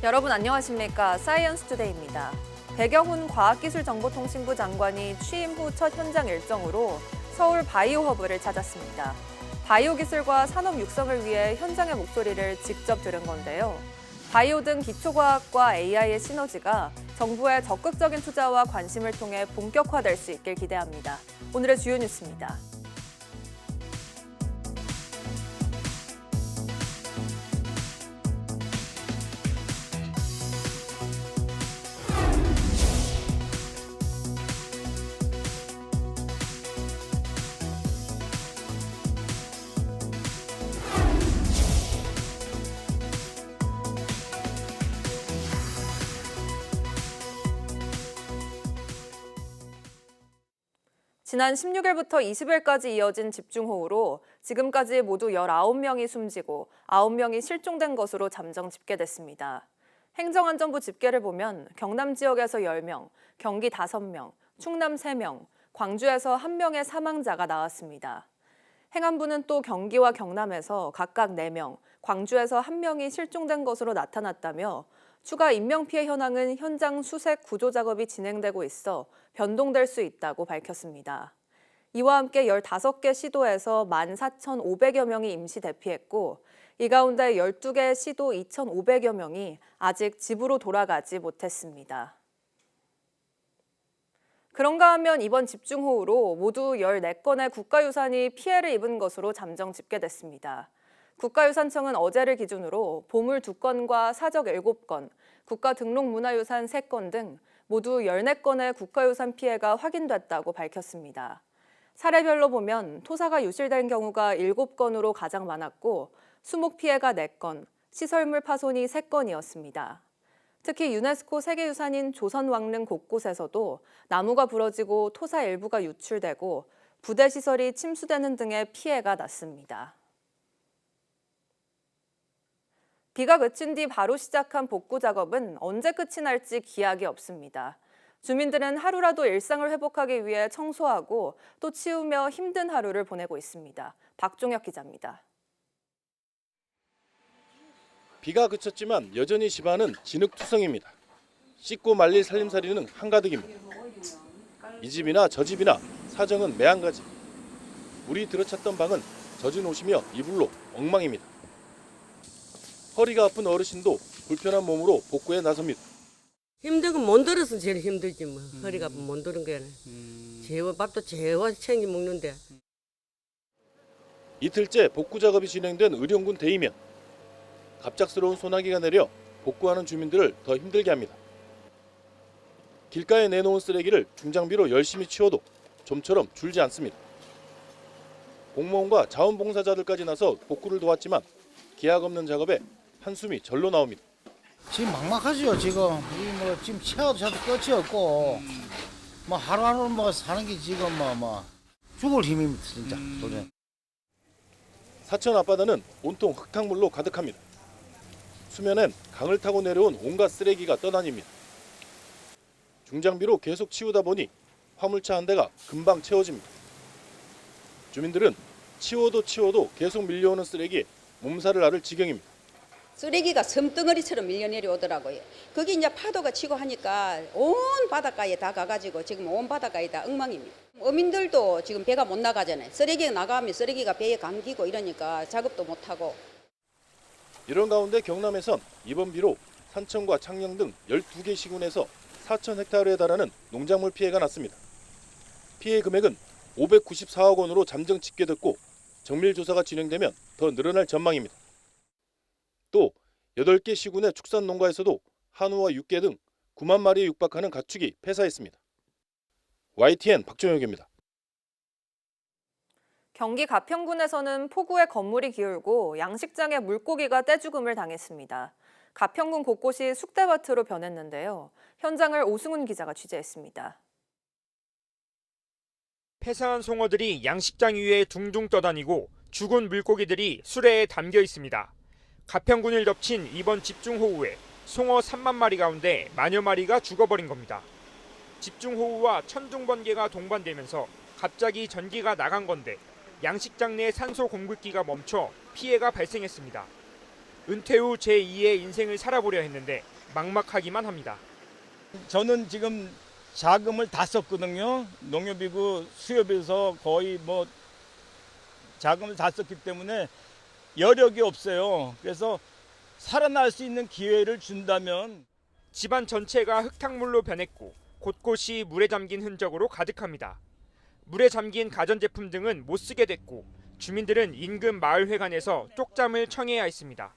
여러분 안녕하십니까? 사이언스투데이입니다. 배경훈 과학기술정보통신부 장관이 취임 후 첫 현장 일정으로 서울 바이오허브를 찾았습니다. 바이오 기술과 산업 육성을 위해 현장의 목소리를 직접 들은 건데요. 바이오 등 기초과학과 AI의 시너지가 정부의 적극적인 투자와 관심을 통해 본격화될 수 있길 기대합니다. 오늘의 주요 뉴스입니다. 지난 16일부터 20일까지 이어진 집중호우로 지금까지 모두 19명이 숨지고 9명이 실종된 것으로 잠정 집계됐습니다. 행정안전부 집계를 보면 경남 지역에서 10명, 경기 5명, 충남 3명, 광주에서 1명의 사망자가 나왔습니다. 행안부는 또 경기와 경남에서 각각 4명, 광주에서 1명이 실종된 것으로 나타났다며 추가 인명피해 현황은 현장 수색 구조 작업이 진행되고 있어 변동될 수 있다고 밝혔습니다. 이와 함께 15개 시도에서 14,500여 명이 임시 대피했고 이 가운데 12개 시도 2,500여 명이 아직 집으로 돌아가지 못했습니다. 그런가 하면 이번 집중호우로 모두 14건의 국가유산이 피해를 입은 것으로 잠정 집계됐습니다. 국가유산청은 어제를 기준으로 보물 2건과 사적 7건, 국가등록문화유산 3건 등 모두 14건의 국가유산 피해가 확인됐다고 밝혔습니다. 사례별로 보면 토사가 유실된 경우가 7건으로 가장 많았고 수목 피해가 4건, 시설물 파손이 3건이었습니다. 특히 유네스코 세계유산인 조선왕릉 곳곳에서도 나무가 부러지고 토사 일부가 유출되고 부대시설이 침수되는 등의 피해가 났습니다. 비가 그친 뒤 바로 시작한 복구 작업은 언제 끝이 날지 기약이 없습니다. 주민들은 하루라도 일상을 회복하기 위해 청소하고 또 치우며 힘든 하루를 보내고 있습니다. 박종혁 기자입니다. 비가 그쳤지만 여전히 집안은 진흙투성입니다. 씻고 말릴 살림살이는 한가득입니다. 이 집이나 저 집이나 사정은 매한가지. 물이 들어찼던 방은 젖은 옷이며 이불로 엉망입니다. 허리가 아픈 어르신도 불편한 몸으로 복구에 나섭니다. 힘든 건 못 들어서 제일 힘들지 뭐. 허리가 아프면 못 들은 거는. 재워 밥도 재워 챙겨 먹는데. 이틀째 복구 작업이 진행된 의령군 대이면. 갑작스러운 소나기가 내려 복구하는 주민들을 더 힘들게 합니다. 길가에 내놓은 쓰레기를 중장비로 열심히 치워도 좀처럼 줄지 않습니다. 공무원과 자원봉사자들까지 나서 복구를 도왔지만 기약 없는 작업에 한숨이 절로 나옵니다. 지금 막막하죠. 지금 지금 채워도 끝이 없고 뭐 하루하루 뭐 사는 게 지금 뭐 죽을 힘입니다. 진짜 도저히. 사천 앞바다는 온통 흙탕물로 가득합니다. 수면엔 강을 타고 내려온 온갖 쓰레기가 떠다닙니다. 중장비로 계속 치우다 보니 화물차 한 대가 금방 채워집니다. 주민들은 치워도 계속 밀려오는 쓰레기에 몸살을 앓을 지경입니다. 쓰레기가 섬덩어리처럼 밀려 내려오더라고요. 거기 이제 파도가 치고 하니까 온 바닷가에 다 가가지고 지금 온 바닷가에 다 엉망입니다. 어민들도 지금 배가 못 나가잖아요. 쓰레기가 나가면 쓰레기가 배에 감기고 이러니까 작업도 못하고. 이런 가운데 경남에선 이번 비로 산청과 창녕 등 12개 시군에서 4,000헥타르에 달하는 농작물 피해가 났습니다. 피해 금액은 594억 원으로 잠정 집계됐고 정밀 조사가 진행되면 더 늘어날 전망입니다. 또 8개 시군의 축산 농가에서도 한우와 육개 등 9만 마리에 육박하는 가축이 폐사했습니다. YTN 박종혁입니다. 경기 가평군에서는 폭우에 건물이 기울고 양식장에 물고기가 떼죽음을 당했습니다. 가평군 곳곳이 쑥대밭으로 변했는데요. 현장을 오승훈 기자가 취재했습니다. 폐사한 송어들이 양식장 위에 둥둥 떠다니고 죽은 물고기들이 수레에 담겨 있습니다. 가평군을 덮친 이번 집중호우에 송어 3만 마리 가운데 만여 마리가 죽어버린 겁니다. 집중호우와 천둥번개가 동반되면서 갑자기 전기가 나간 건데 양식장 내 산소 공급기가 멈춰 피해가 발생했습니다. 은퇴 후 제2의 인생을 살아보려 했는데 막막하기만 합니다. 저는 지금 자금을 다 썼거든요. 농협이고 수협에서 거의 뭐 자금을 다 썼기 때문에 여력이 없어요. 그래서 살아날 수 있는 기회를 준다면. 집안 전체가 흙탕물로 변했고 곳곳이 물에 잠긴 흔적으로 가득합니다. 물에 잠긴 가전제품 등은 못 쓰게 됐고 주민들은 인근 마을회관에서 쪽잠을 청해야 했습니다.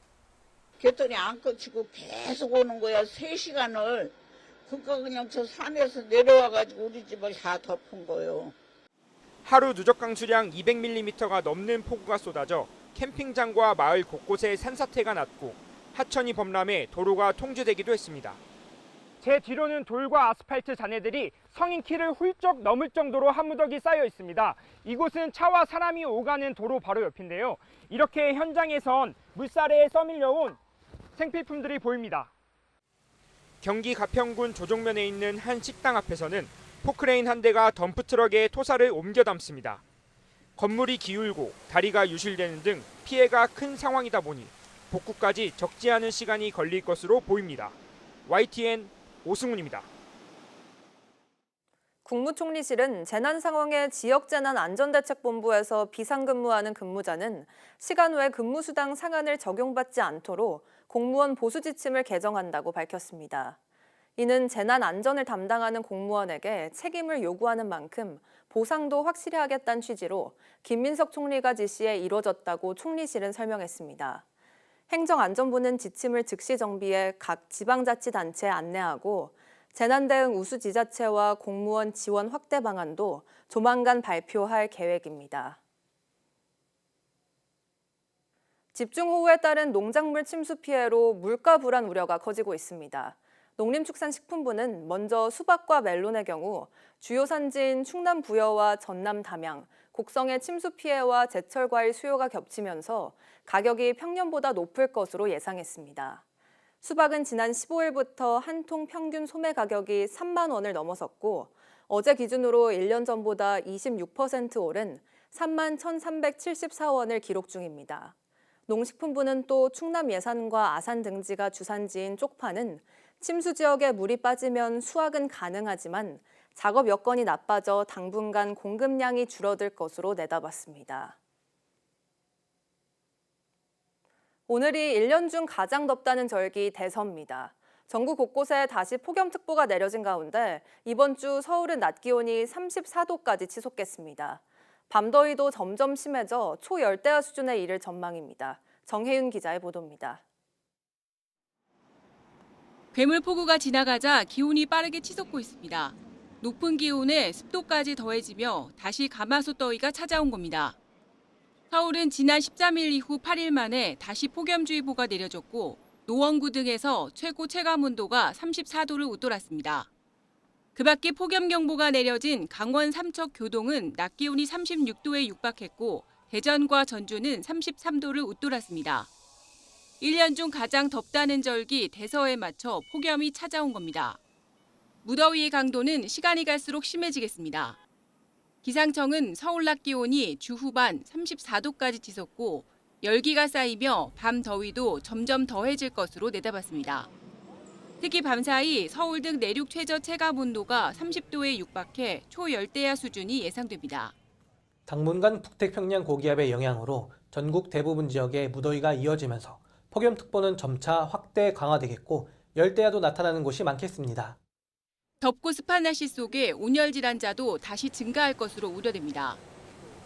개똥이 안 꺼치고 계속 오는 거야. 3시간을. 그러니까 그냥 저 산에서 내려와가지고 우리 집을 다 덮은 거예요. 하루 누적 강수량 200mm가 넘는 폭우가 쏟아져 캠핑장과 마을 곳곳에 산사태가 났고 하천이 범람해 도로가 통제되기도 했습니다. 제 뒤로는 돌과 아스팔트 잔해들이 성인 키를 훌쩍 넘을 정도로 한 무더기 쌓여 있습니다. 이곳은 차와 사람이 오가는 도로 바로 옆인데요. 이렇게 현장에선 물살에 써밀려온 생필품들이 보입니다. 경기 가평군 조종면에 있는 한 식당 앞에서는 포크레인 한 대가 덤프트럭에 토사를 옮겨 담습니다. 건물이 기울고 다리가 유실되는 등 피해가 큰 상황이다 보니 복구까지 적지 않은 시간이 걸릴 것으로 보입니다. YTN 오승훈입니다. 국무총리실은 재난상황의 지역재난안전대책본부에서 비상근무하는 근무자는 시간 외 근무수당 상한을 적용받지 않도록 공무원 보수지침을 개정한다고 밝혔습니다. 이는 재난안전을 담당하는 공무원에게 책임을 요구하는 만큼 보상도 확실히 하겠다는 취지로 김민석 총리가 지시해 이뤄졌다고 총리실은 설명했습니다. 행정안전부는 지침을 즉시 정비해 각 지방자치단체에 안내하고 재난대응 우수지자체와 공무원 지원 확대 방안도 조만간 발표할 계획입니다. 집중호우에 따른 농작물 침수 피해로 물가 불안 우려가 커지고 있습니다. 농림축산식품부는 먼저 수박과 멜론의 경우 주요 산지인 충남 부여와 전남 담양, 곡성의 침수 피해와 제철 과일 수요가 겹치면서 가격이 평년보다 높을 것으로 예상했습니다. 수박은 지난 15일부터 한 통 평균 소매 가격이 3만 원을 넘어섰고 어제 기준으로 1년 전보다 26% 오른 3만 1,374원을 기록 중입니다. 농식품부는 또 충남 예산과 아산 등지가 주산지인 쪽파는 침수 지역에 물이 빠지면 수확은 가능하지만 작업 여건이 나빠져 당분간 공급량이 줄어들 것으로 내다봤습니다. 오늘이 1년 중 가장 덥다는 절기 대서입니다. 전국 곳곳에 다시 폭염특보가 내려진 가운데 이번 주 서울은 낮 기온이 34도까지 치솟겠습니다. 밤더위도 점점 심해져 초열대야 수준에 이를 전망입니다. 정혜윤 기자의 보도입니다. 괴물폭우가 지나가자 기온이 빠르게 치솟고 있습니다. 높은 기온에 습도까지 더해지며 다시 가마솥 더위가 찾아온 겁니다. 서울은 지난 13일 이후 8일 만에 다시 폭염주의보가 내려졌고 노원구 등에서 최고 체감온도가 34도를 웃돌았습니다. 그 밖에 폭염경보가 내려진 강원 삼척 교동은 낮 기온이 36도에 육박했고 대전과 전주는 33도를 웃돌았습니다. 1년 중 가장 덥다는 절기 대서에 맞춰 폭염이 찾아온 겁니다. 무더위의 강도는 시간이 갈수록 심해지겠습니다. 기상청은 서울 낮 기온이 주 후반 34도까지 치솟고 열기가 쌓이며 밤 더위도 점점 더해질 것으로 내다봤습니다. 특히 밤사이 서울 등 내륙 최저 체감 온도가 30도에 육박해 초열대야 수준이 예상됩니다. 당분간 북태평양 고기압의 영향으로 전국 대부분 지역에 무더위가 이어지면서 폭염특보는 점차 확대 강화되겠고 열대야도 나타나는 곳이 많겠습니다. 덥고 습한 날씨 속에 온열 질환자도 다시 증가할 것으로 우려됩니다.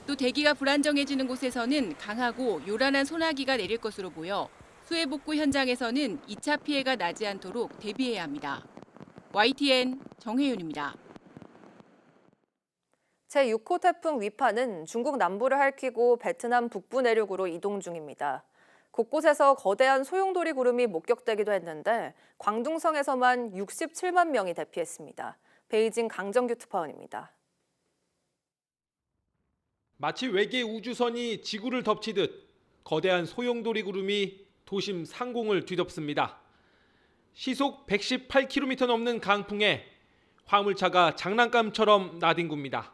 또 대기가 불안정해지는 곳에서는 강하고 요란한 소나기가 내릴 것으로 보여 수해 복구 현장에서는 2차 피해가 나지 않도록 대비해야 합니다. YTN 정혜윤입니다. 제6호 태풍 위파는 중국 남부를 핥히고 베트남 북부 내륙으로 이동 중입니다. 곳곳에서 거대한 소용돌이 구름이 목격되기도 했는데 광둥성에서만 67만 명이 대피했습니다. 베이징 강정규 특파원입니다. 마치 외계 우주선이 지구를 덮치듯 거대한 소용돌이 구름이 도심 상공을 뒤덮습니다. 시속 118km 넘는 강풍에 화물차가 장난감처럼 나뒹굽니다.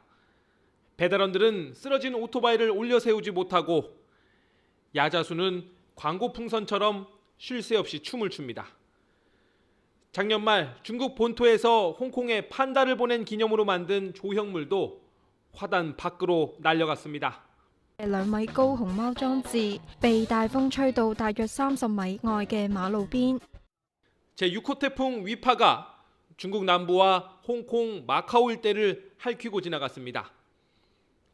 배달원들은 쓰러진 오토바이를 올려 세우지 못하고 야자수는 광고 풍선처럼 쉴 새 없이 춤을 춥니다. 작년 말 중국 본토에서 홍콩에 판다를 보낸 기념으로 만든 조형물도 화단 밖으로 날려갔습니다. 2米高熊貓裝置被大風吹到大約30米外嘅馬路邊。 제6호 태풍 위파가 중국 남부와 홍콩, 마카오 일대를 핥히고 지나갔습니다.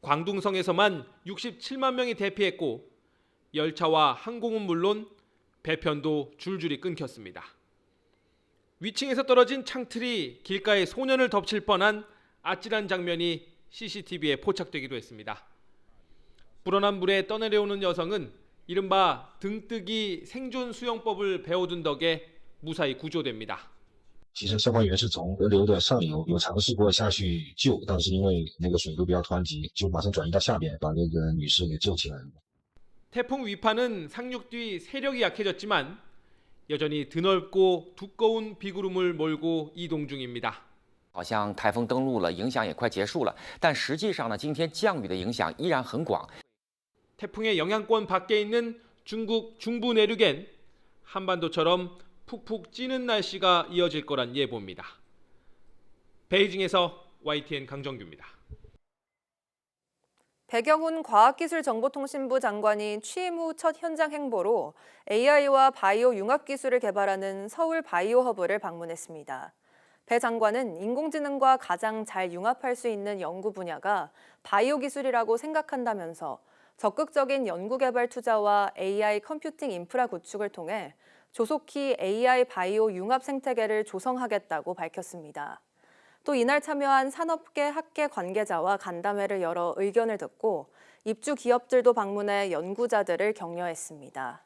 광둥성에서만 67만 명이 대피했고 열차와 항공은 물론 배편도 줄줄이 끊겼습니다. 위층에서 떨어진 창틀이 길가의 소년을 덮칠 뻔한 아찔한 장면이 CCTV에 포착되기도 했습니다. 불어난 물에 떠내려오는 여성은 이른바 등뜨기 생존 수영법을 배워둔 덕에 무사히 구조됩니다. 其实消防员是从河流的上游有尝试过下去救，但是因为那个水流比较湍急，就马上转移到下边，把那个女士给救起来了。 태풍 위파는 상륙 뒤 세력이 약해졌지만 여전히 드넓고 두꺼운 비구름을 몰고 이동 중입니다. 好像台风登陆了，影响也快结束了，但实际上呢，今天降雨的影响依然很广。 태풍의 영향권 밖에 있는 중국 중부 내륙엔 한반도처럼 푹푹 찌는 날씨가 이어질 거란 예보입니다. 베이징에서 YTN 강정규입니다. 배경훈 과학기술정보통신부 장관이 취임 후 첫 현장 행보로 AI와 바이오 융합 기술을 개발하는 서울 바이오허브를 방문했습니다. 배 장관은 인공지능과 가장 잘 융합할 수 있는 연구 분야가 바이오 기술이라고 생각한다면서 적극적인 연구개발 투자와 AI 컴퓨팅 인프라 구축을 통해 조속히 AI 바이오 융합 생태계를 조성하겠다고 밝혔습니다. 또 이날 참여한 산업계 학계 관계자와 간담회를 열어 의견을 듣고 입주 기업들도 방문해 연구자들을 격려했습니다.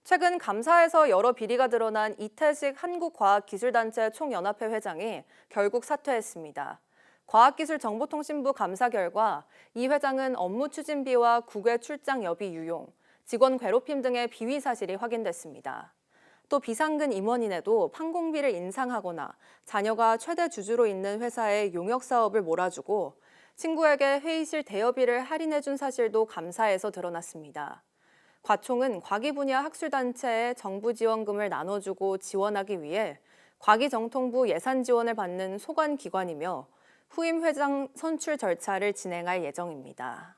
최근 감사에서 여러 비리가 드러난 이태식 한국과학기술단체 총연합회 회장이 결국 사퇴했습니다. 과학기술정보통신부 감사 결과 이 회장은 업무 추진비와 국외 출장 여비 유용, 직원 괴롭힘 등의 비위 사실이 확인됐습니다. 또 비상근 임원인에도 판공비를 인상하거나 자녀가 최대 주주로 있는 회사의 용역 사업을 몰아주고 친구에게 회의실 대여비를 할인해준 사실도 감사에서 드러났습니다. 과총은 과기 분야 학술단체에 정부 지원금을 나눠주고 지원하기 위해 과기정통부 예산 지원을 받는 소관기관이며 후임 회장 선출 절차를 진행할 예정입니다.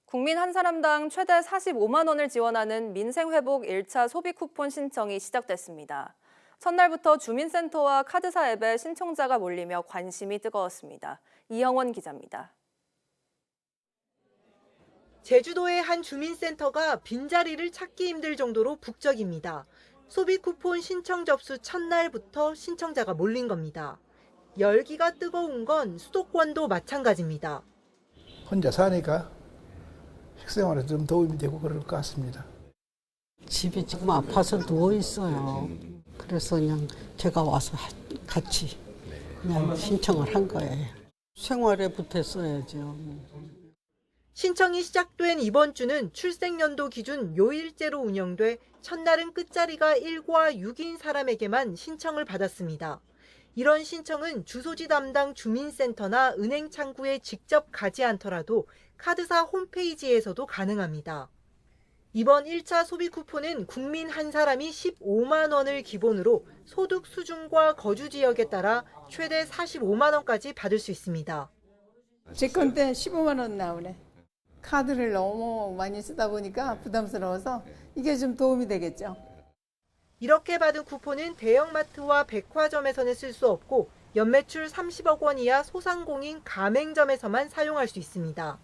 국민 한 사람당 최대 45만 원을 지원하는 민생회복 1차 소비 쿠폰 신청이 시작됐습니다. 첫날부터 주민센터와 카드사 앱에 신청자가 몰리며 관심이 뜨거웠습니다. 이영원 기자입니다. 제주도의 한 주민센터가 빈자리를 찾기 힘들 정도로 북적입니다. 소비 쿠폰 신청 접수 첫날부터 신청자가 몰린 겁니다. 열기가 뜨거운 건 수도권도 마찬가지입니다. 혼자 사니까 식생활에 좀 도움이 되고 그럴 것 같습니다. 집에 지금 아파서 누워 있어요. 그래서 그냥 제가 와서 같이 그냥 신청을 한 거예요. 생활에 보탰어야죠. 신청이 시작된 이번 주는 출생연도 기준 요일제로 운영돼 첫날은 끝자리가 1과 6인 사람에게만 신청을 받았습니다. 이런 신청은 주소지 담당 주민센터나 은행 창구에 직접 가지 않더라도 카드사 홈페이지에서도 가능합니다. 이번 1차 소비 쿠폰은 국민 한 사람이 15만 원을 기본으로 소득 수준과 거주 지역에 따라 최대 45만 원까지 받을 수 있습니다. 제 건데 15만 원 나오네. 카드를 너무 많이 쓰다 보니까 부담스러워서 이게 좀 도움이 되겠죠. 이렇게 받은 쿠폰은 대형마트와 백화점에서는 쓸 수 없고 연매출 30억 원 이하 소상공인 가맹점에서만 사용할 수 있습니다.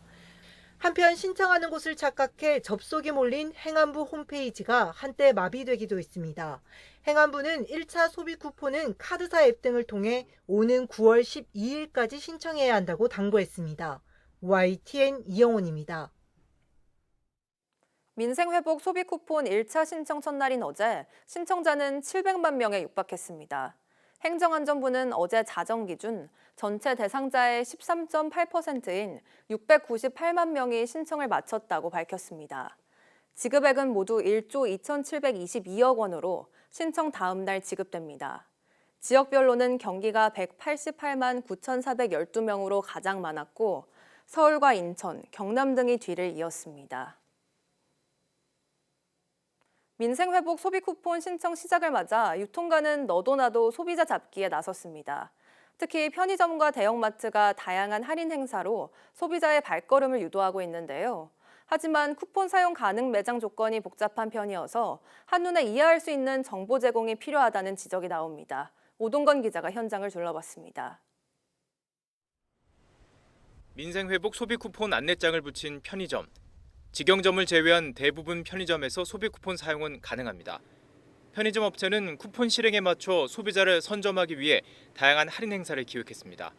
한편 신청하는 곳을 착각해 접속이 몰린 행안부 홈페이지가 한때 마비되기도 했습니다. 행안부는 1차 소비 쿠폰은 카드사 앱 등을 통해 오는 9월 12일까지 신청해야 한다고 당부했습니다. YTN 이영훈입니다. 민생회복 소비 쿠폰 1차 신청 첫날인 어제 신청자는 700만 명에 육박했습니다. 행정안전부는 어제 자정 기준 전체 대상자의 13.8%인 698만 명이 신청을 마쳤다고 밝혔습니다. 지급액은 모두 1조 2,722억 원으로 신청 다음 날 지급됩니다. 지역별로는 경기가 188만 9,412명으로 가장 많았고 서울과 인천, 경남 등이 뒤를 이었습니다. 민생회복 소비 쿠폰 신청 시작을 맞아 유통가는 너도 나도 소비자 잡기에 나섰습니다. 특히 편의점과 대형마트가 다양한 할인 행사로 소비자의 발걸음을 유도하고 있는데요. 하지만 쿠폰 사용 가능 매장 조건이 복잡한 편이어서 한눈에 이해할 수 있는 정보 제공이 필요하다는 지적이 나옵니다. 오동건 기자가 현장을 둘러봤습니다. 민생회복 소비 쿠폰 안내장을 붙인 편의점. 직영점을 제외한 대부분 편의점에서 소비 쿠폰 사용은 가능합니다. 편의점 업체는 쿠폰 실행에 맞춰 소비자를 선점하기 위해 다양한 할인 행사를 기획했습니다.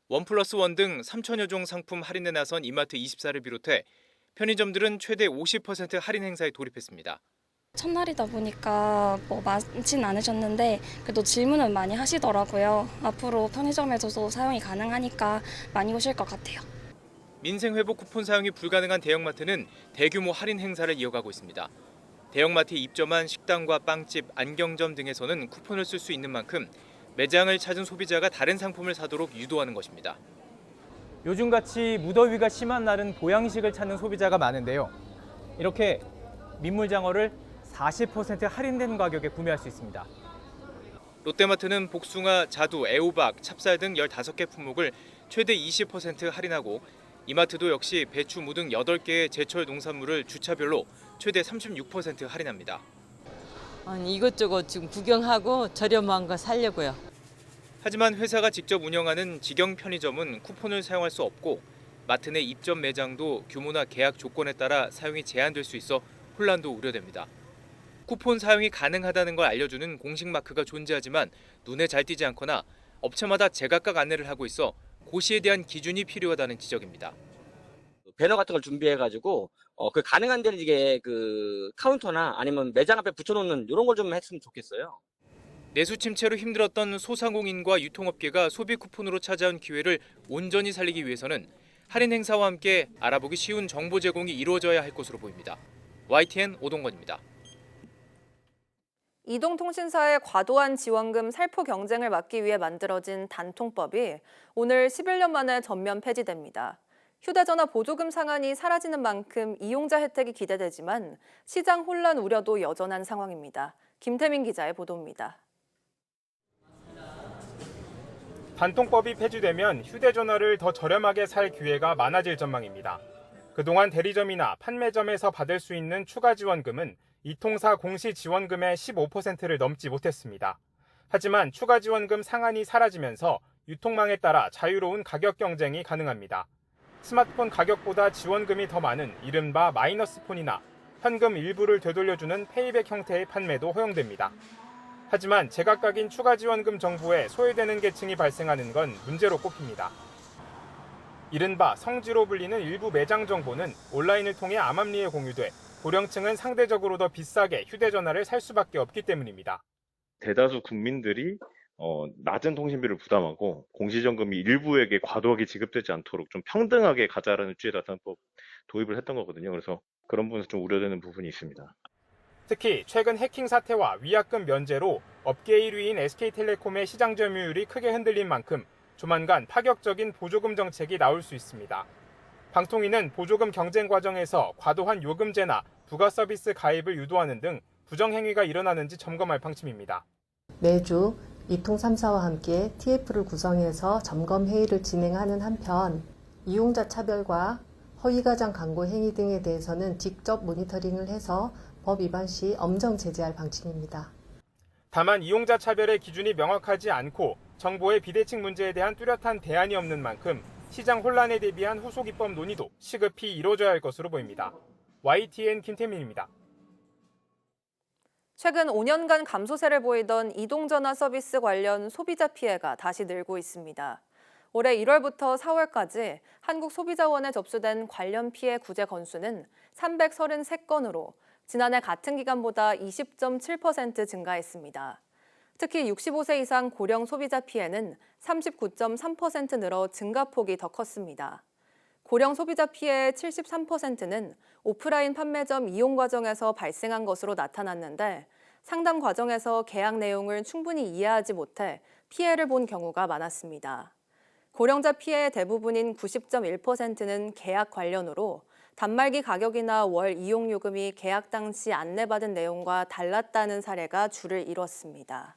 1+1 등 3천여 종 상품 할인에 나선 이마트 24를 비롯해 편의점들은 최대 50% 할인 행사에 돌입했습니다. 첫날이다 보니까 많진 않으셨는데 그래도 질문은 많이 하시더라고요. 앞으로 편의점에서도 사용이 가능하니까 많이 오실 것 같아요. 민생회복 쿠폰 사용이 불가능한 대형마트는 대규모 할인 행사를 이어가고 있습니다. 대형마트에 입점한 식당과 빵집, 안경점 등에서는 쿠폰을 쓸 수 있는 만큼 매장을 찾은 소비자가 다른 상품을 사도록 유도하는 것입니다. 요즘같이 무더위가 심한 날은 보양식을 찾는 소비자가 많은데요. 이렇게 민물장어를 40% 할인된 가격에 구매할 수 있습니다. 롯데마트는 복숭아, 자두, 애호박, 찹쌀 등 15개 품목을 최대 20% 할인하고 이마트도 역시 배추, 무 등 8개의 제철 농산물을 주차별로 최대 36% 할인합니다. 아니 이것저것 지금 구경하고 저렴한 거 사려고요. 하지만 회사가 직접 운영하는 직영 편의점은 쿠폰을 사용할 수 없고 마트 내 입점 매장도 규모나 계약 조건에 따라 사용이 제한될 수 있어 혼란도 우려됩니다. 쿠폰 사용이 가능하다는 걸 알려주는 공식 마크가 존재하지만 눈에 잘 띄지 않거나 업체마다 제각각 안내를 하고 있어 고시에 대한 기준이 필요하다는 지적입니다. 배너 같은 걸 준비해가지고 그 가능한 데는 이게 그 카운터나 아니면 매장 앞에 붙여놓는 이런 걸 좀 했으면 좋겠어요. 내수 침체로 힘들었던 소상공인과 유통업계가 소비 쿠폰으로 찾아온 기회를 온전히 살리기 위해서는 할인 행사와 함께 알아보기 쉬운 정보 제공이 이루어져야 할 것으로 보입니다. YTN 오동건입니다. 이동통신사의 과도한 지원금 살포 경쟁을 막기 위해 만들어진 단통법이 오늘 11년 만에 전면 폐지됩니다. 휴대전화 보조금 상한이 사라지는 만큼 이용자 혜택이 기대되지만 시장 혼란 우려도 여전한 상황입니다. 김태민 기자의 보도입니다. 단통법이 폐지되면 휴대전화를 더 저렴하게 살 기회가 많아질 전망입니다. 그동안 대리점이나 판매점에서 받을 수 있는 추가 지원금은 이통사 공시 지원금의 15%를 넘지 못했습니다. 하지만 추가 지원금 상한이 사라지면서 유통망에 따라 자유로운 가격 경쟁이 가능합니다. 스마트폰 가격보다 지원금이 더 많은 이른바 마이너스폰이나 현금 일부를 되돌려주는 페이백 형태의 판매도 허용됩니다. 하지만 제각각인 추가 지원금 정보에 소외되는 계층이 발생하는 건 문제로 꼽힙니다. 이른바 성지로 불리는 일부 매장 정보는 온라인을 통해 암암리에 공유돼 고령층은 상대적으로 더 비싸게 휴대전화를 살 수밖에 없기 때문입니다. 대다수 국민들이 낮은 통신비를 부담하고 공시지원금이 일부에게 과도하게 지급되지 않도록 좀 평등하게 가자라는 주의 단통법 도입을 했던 거거든요. 그래서 그런 부분에서 좀 우려되는 부분이 있습니다. 특히 최근 해킹 사태와 위약금 면제로 업계 1위인 SK텔레콤의 시장 점유율이 크게 흔들린 만큼 조만간 파격적인 보조금 정책이 나올 수 있습니다. 방통위는 보조금 경쟁 과정에서 과도한 요금제나 부가 서비스 가입을 유도하는 등 부정행위가 일어나는지 점검할 방침입니다. 매주 이통 3사와 함께 TF를 구성해서 점검 회의를 진행하는 한편 이용자 차별과 허위가장 광고 행위 등에 대해서는 직접 모니터링을 해서 법 위반 시 엄정 제재할 방침입니다. 다만 이용자 차별의 기준이 명확하지 않고 정보의 비대칭 문제에 대한 뚜렷한 대안이 없는 만큼 시장 혼란에 대비한 후속 입법 논의도 시급히 이루어져야 할 것으로 보입니다. YTN 김태민입니다. 최근 5년간 감소세를 보이던 이동전화 서비스 관련 소비자 피해가 다시 늘고 있습니다. 올해 1월부터 4월까지 한국소비자원에 접수된 관련 피해 구제 건수는 333건으로 지난해 같은 기간보다 20.7% 증가했습니다. 특히 65세 이상 고령 소비자 피해는 39.3% 늘어 증가폭이 더 컸습니다. 고령 소비자 피해의 73%는 오프라인 판매점 이용 과정에서 발생한 것으로 나타났는데 상담 과정에서 계약 내용을 충분히 이해하지 못해 피해를 본 경우가 많았습니다. 고령자 피해의 대부분인 90.1%는 계약 관련으로 단말기 가격이나 월 이용 요금이 계약 당시 안내받은 내용과 달랐다는 사례가 주를 이뤘습니다.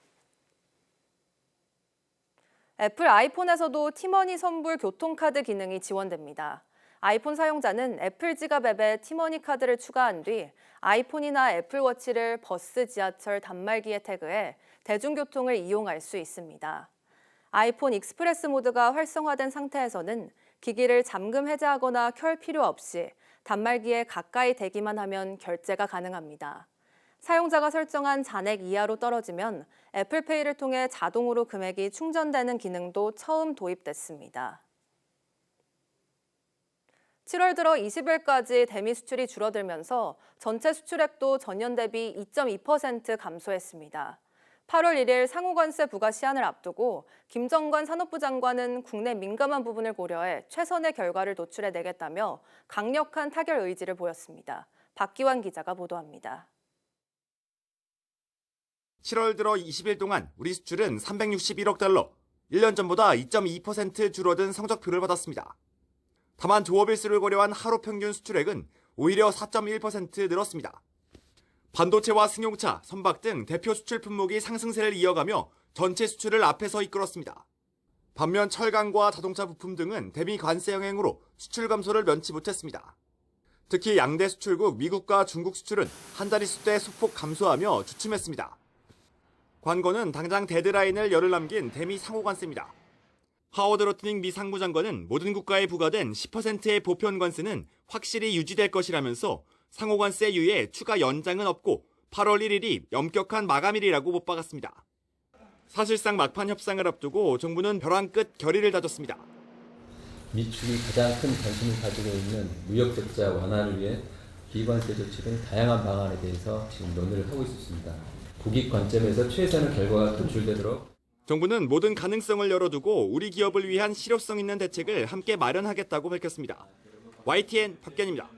애플 아이폰에서도 티머니 선불 교통카드 기능이 지원됩니다. 아이폰 사용자는 애플 지갑 앱에 티머니 카드를 추가한 뒤 아이폰이나 애플워치를 버스, 지하철, 단말기에 태그해 대중교통을 이용할 수 있습니다. 아이폰 익스프레스 모드가 활성화된 상태에서는 기기를 잠금 해제하거나 켤 필요 없이 단말기에 가까이 대기만 하면 결제가 가능합니다. 사용자가 설정한 잔액 이하로 떨어지면 애플페이를 통해 자동으로 금액이 충전되는 기능도 처음 도입됐습니다. 7월 들어 20일까지 대미 수출이 줄어들면서 전체 수출액도 전년 대비 2.2% 감소했습니다. 8월 1일 상호관세 부과 시한을 앞두고 김정관 산업부 장관은 국내 민감한 부분을 고려해 최선의 결과를 도출해내겠다며 강력한 타결 의지를 보였습니다. 박기환 기자가 보도합니다. 7월 들어 20일 동안 우리 수출은 361억 달러, 1년 전보다 2.2% 줄어든 성적표를 받았습니다. 다만 조업일수를 고려한 하루 평균 수출액은 오히려 4.1% 늘었습니다. 반도체와 승용차, 선박 등 대표 수출 품목이 상승세를 이어가며 전체 수출을 앞에서 이끌었습니다. 반면 철강과 자동차 부품 등은 대미 관세 영향으로 수출 감소를 면치 못했습니다. 특히 양대 수출국 미국과 중국 수출은 한 자릿수 대 소폭 감소하며 주춤했습니다. 관건은 당장 데드라인을 열흘 남긴 대미 상호관세입니다. 하워드 로트닝 미 상무장관은 모든 국가에 부과된 10%의 보편 관세는 확실히 유지될 것이라면서 상호관세 유예 추가 연장은 없고 8월 1일이 엄격한 마감일이라고 못 박았습니다. 사실상 막판 협상을 앞두고 정부는 벼랑 끝 결의를 다졌습니다. 미축이 가장 큰 관심을 가지고 있는 무역 적자 완화를 위해 비관세 조치 등 다양한 방안에 대해서 지금 논의를 하고 있습니다. 국익 관점에서 최선의 결과가 도출되도록 정부는 모든 가능성을 열어두고 우리 기업을 위한 실효성 있는 대책을 함께 마련하겠다고 밝혔습니다. YTN 박견입니다.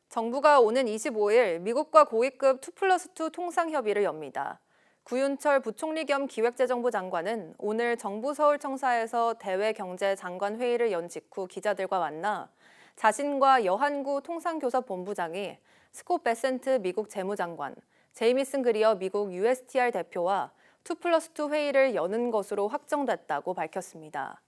정부가 오는 25일 미국과 고위급 2+2 통상협의를 엽니다. 구윤철 부총리 겸 기획재정부 장관은 오늘 정부 서울청사에서 대외경제장관회의를 연 직후 기자들과 만나 자신과 여한구 통상교섭본부장이 스콧 베센트 미국 재무장관, 제이미슨 그리어 미국 USTR 대표와 2+2 회의를 여는 것으로 확정됐다고 밝혔습니다.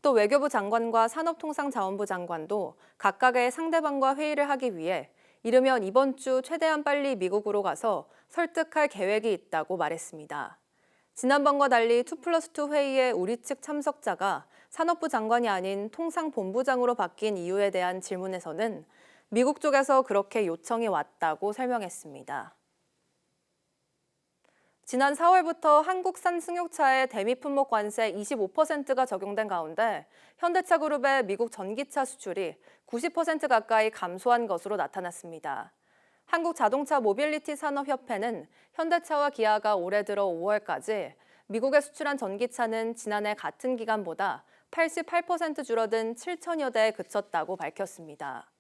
또 외교부 장관과 산업통상자원부 장관도 각각의 상대방과 회의를 하기 위해 이르면 이번 주 최대한 빨리 미국으로 가서 설득할 계획이 있다고 말했습니다. 지난번과 달리 2+2 회의에 우리 측 참석자가 산업부 장관이 아닌 통상본부장으로 바뀐 이유에 대한 질문에서는 미국 쪽에서 그렇게 요청이 왔다고 설명했습니다. 지난 4월부터 한국산 승용차에 대미 품목 관세 25%가 적용된 가운데 현대차 그룹의 미국 전기차 수출이 90% 가까이 감소한 것으로 나타났습니다. 한국자동차 모빌리티 산업협회는 현대차와 기아가 올해 들어 5월까지 미국에 수출한 전기차는 지난해 같은 기간보다 88% 줄어든 7천여 대에 그쳤다고 밝혔습니다.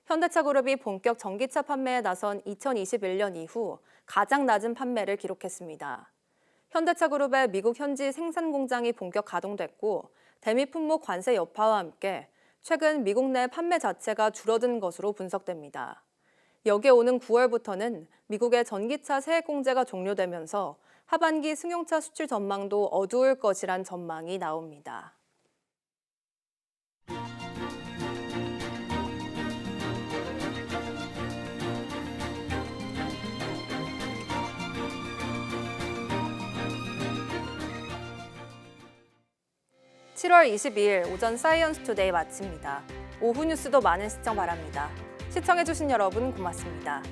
현대차 그룹이 본격 전기차 판매에 나선 2021년 이후 가장 낮은 판매를 기록했습니다. 현대차 그룹의 미국 현지 생산 공장이 본격 가동됐고 대미 품목 관세 여파와 함께 최근 미국 내 판매 자체가 줄어든 것으로 분석됩니다. 여기에 오는 9월부터는 미국의 전기차 세액 공제가 종료되면서 하반기 승용차 수출 전망도 어두울 것이란 전망이 나옵니다. (7월 22일) 오전 사이언스 투데이 마칩니다. 오후 뉴스도 많은 시청 바랍니다. 시청해주신 여러분 고맙습니다.